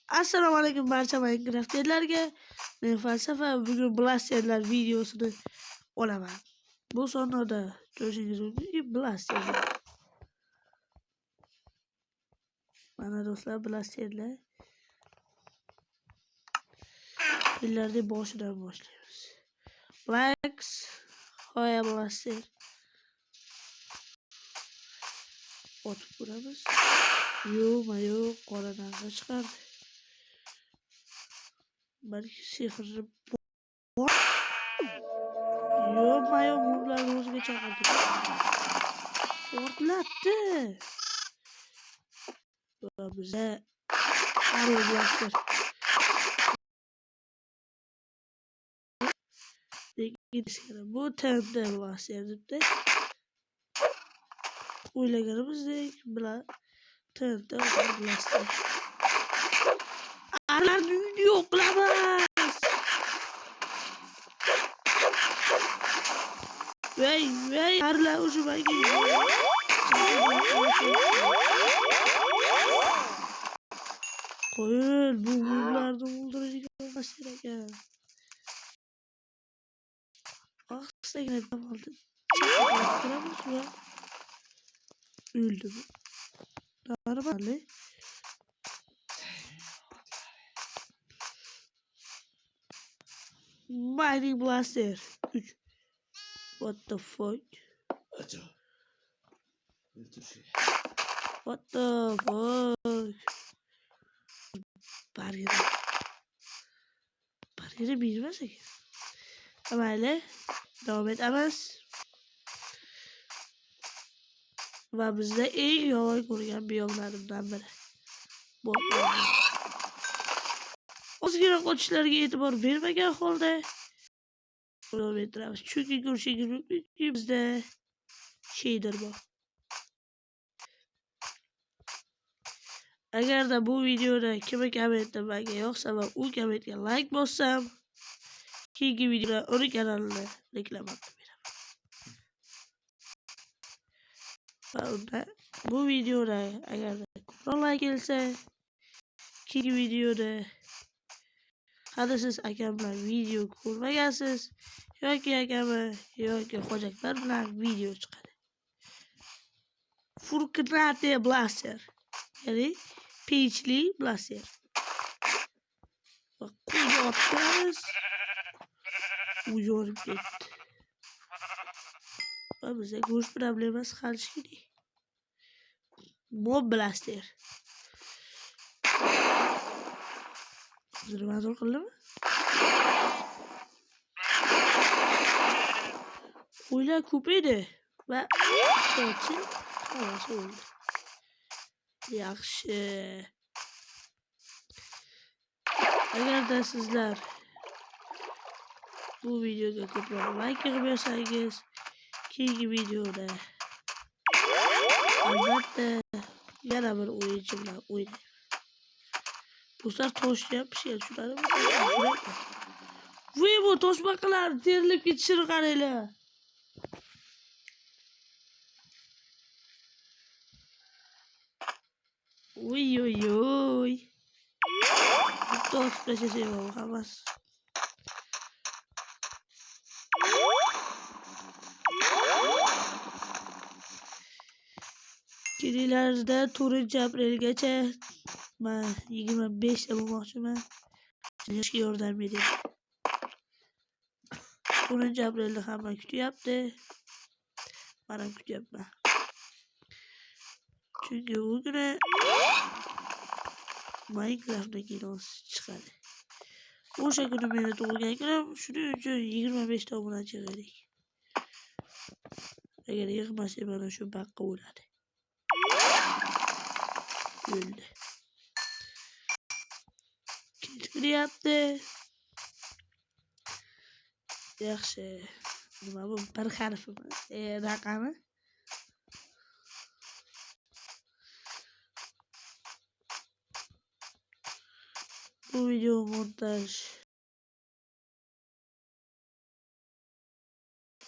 Assalomu alaykum barcha Minecraft'larga. Men Falsafa bugun Blasterlar videosini olaman. Bu sonda ko'rishingiz mumkinki Blasterlar. Mana do'stlar Blasterlar. Fillarni boshidan boshlaymiz. Blax, Hoya Blaster. Otib ko'ramiz. Yo, qora narsa chiqardi. Balki sehrli Yo, muvlarni o'ziga chaqirdi. Portlatdi. Va bizda Arrow Blaster. Bu TNT Blaster debdi. O'ylaganimizdek bilan TNT Blaster. Arlarni yo'q qilamiz. Vay, arlar ujumaga. Qo'yil, bu muvlarni o'ldiradigan Blaster ekan. Axsagina davoldi. Chaqiramiz va öldü. Normal. Mining Blaster 3. What the fuck? What the fuck? Bariyeri bilmez ki. Ama devam edemez. Ve bizde en yavaş koruyan biyomlarımdan biri. Ozgina qochishlarga e'tibor bermagan holda davom ettiramiz. Chunki ko'rishingiz mumkinki bizda shader bor. Agarda bu videoda kimga kommentda menga yoqsa va u kommentga like bossam, keyingi videoda uni kanalini reklama qilib beraman. Va unda bu videoda agarda ko'proq like kelsa, keyingi videoda hali siz akam bilan video ko'rmagansiz yoki akami yoki xo'jaklar bilan video chiqadi. Furqnate Blaster, ya'ni pechli Blaster. Va qo'yga otib ko'ramiz. U yorib ketdi. Va bizga go'sht problemasi hal kerak. Mob Blaster. Zirvazor qildimi? Qo'ylar ko'p edi va sochi havasi o'ldi. Yaxshi. Agarda sizlar bu videoga ko'proq like bersangiz, keyingi videoda albatta yana bir o'yinchi bilan o'ynayman. Bu safar toshni ham pishirib tushunadimi? Voy, bu toshbaqalar terilib ketishini qaranglar. Oy. Tosh pishirib olamiz. Kirilarda 4-aprelgacha men 25 ta bo'lmoqchiman. Sizga yordam bering. 4-aprelda hamma kutyapti. Men ham kutyapman. Chunki u kuni Minecraft'da kinosi chiqadi. O'sha kuni meni tug'ilgan kunim, shuning uchun 25 ta obunachi kerak. Agar yig'masa mana shu baqqa o'ladi. O'ldi. Kiryapti. Yaxshi. Nima bu? Bir harfimi? Raqami? Bu video montaj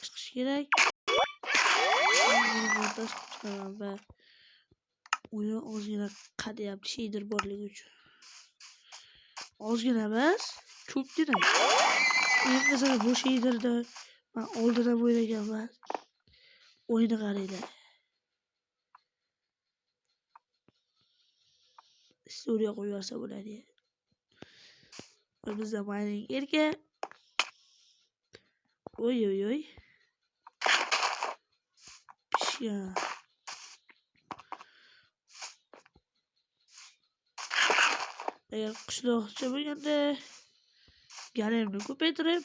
qilish kerak. Montaj qilishdan avval O'yin ozgina qadayapti sheydir borligi uchun. Ozgina emas, ko'pgina. Endi bu sheydirda men oldin ham o'ynaganman. O'yinni qaranglar. Istoriya qo'yarsa bo'ladi. Bizda mining erka. Oy. Pishgan. Agar qishloqcha bo'lganda galemni ko'paytirib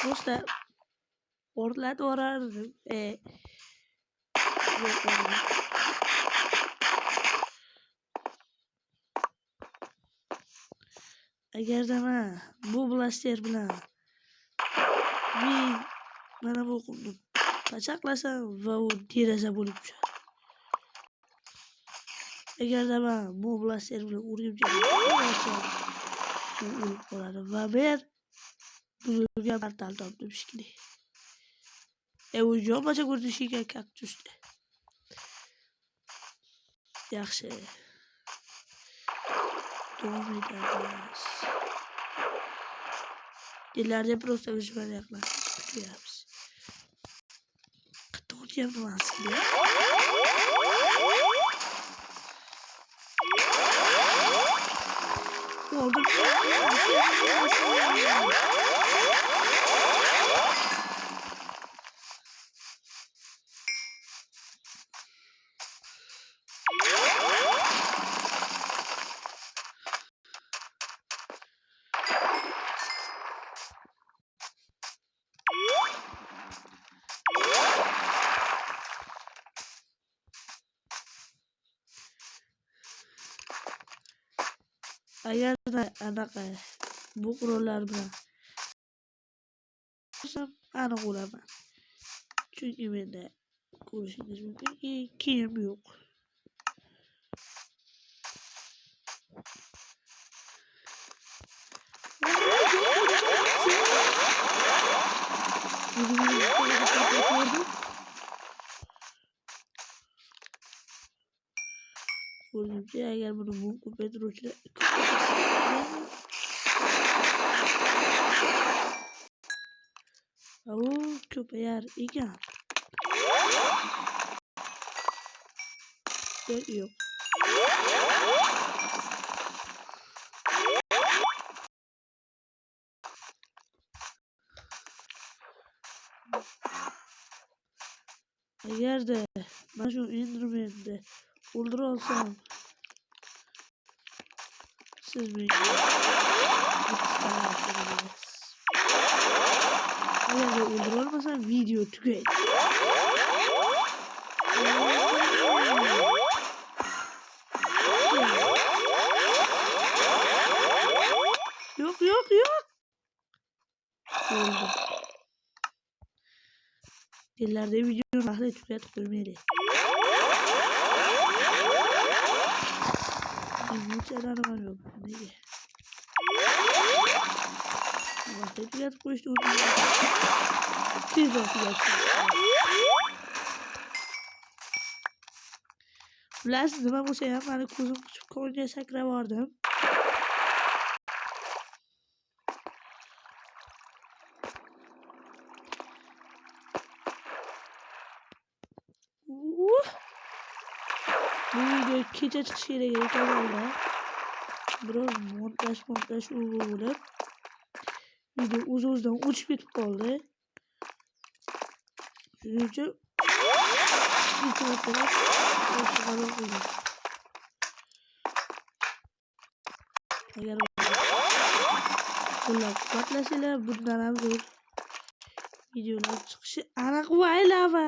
do'stlar portlatib yuborardim. Agarda men bu blaster bilan mana bu qumni pachaqlasam va u deraza bo'lib tushadi. Agarda men bu blaster bilan urgimchani olsam, u o'lib qoladi va men buzilgan portal topdim shekilli. U jonbacha ko'rinishiga kaktusda. Yaxshi. Davom etamiz. Dillarda просто выживание qilamiz. Qattiq o'tyapti maskiga. Oldim. Agarda anaqa bu qurollar bilan aniq o'laman. Chunki menda ko'rishingiz mumkinki kiyim yo'q. Ko'rdimcha agar buni bu ko'paytiruvchilar ko'payar ekan. Yo'q. Agarda mana shu Enderman'ni o'ldira olsam, siz menga agarda o'ldira olmasam video tugaydi. Yo'q. Dillarda videoni vaqtida tugatib qo'ymaydi. Bunchalarni ham yo'q. Nega? Vaqtida tugatib qo'yishni o'rgandim. Tezroq tugatdim. Bilasiz nima bo'lsa ham meni ko'zim qichib konga sakrab bordim. Bu video kecha chiqishi kerak ekan. Biroz montaj bo'lib video o'z-o'zidan o'chib ketib qoldi. Shuning uchun agar qo'llab-quvvatlasanglar bundan ham zo'r videolar chiqishi aniq va ilova.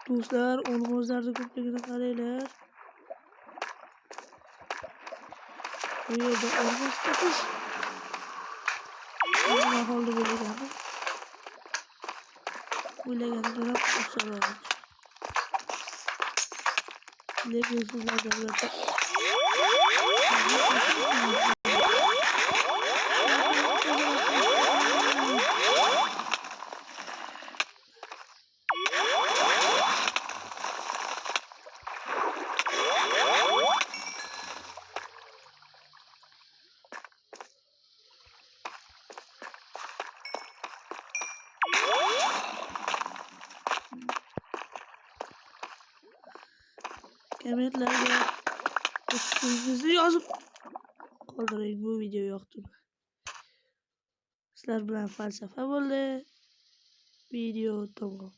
Do'stlar, olmozlarni ko'pligini qaranglar. Bu yerda olmos topish nima holda bo'lgani o'ylaganimdan osonroq. Lekin sizlarga bularga kommentlarga fikringizni yozib qoldiring. Bu video yoqdimi? Sizlar bilan falsafa bo'ldi. Video tamom.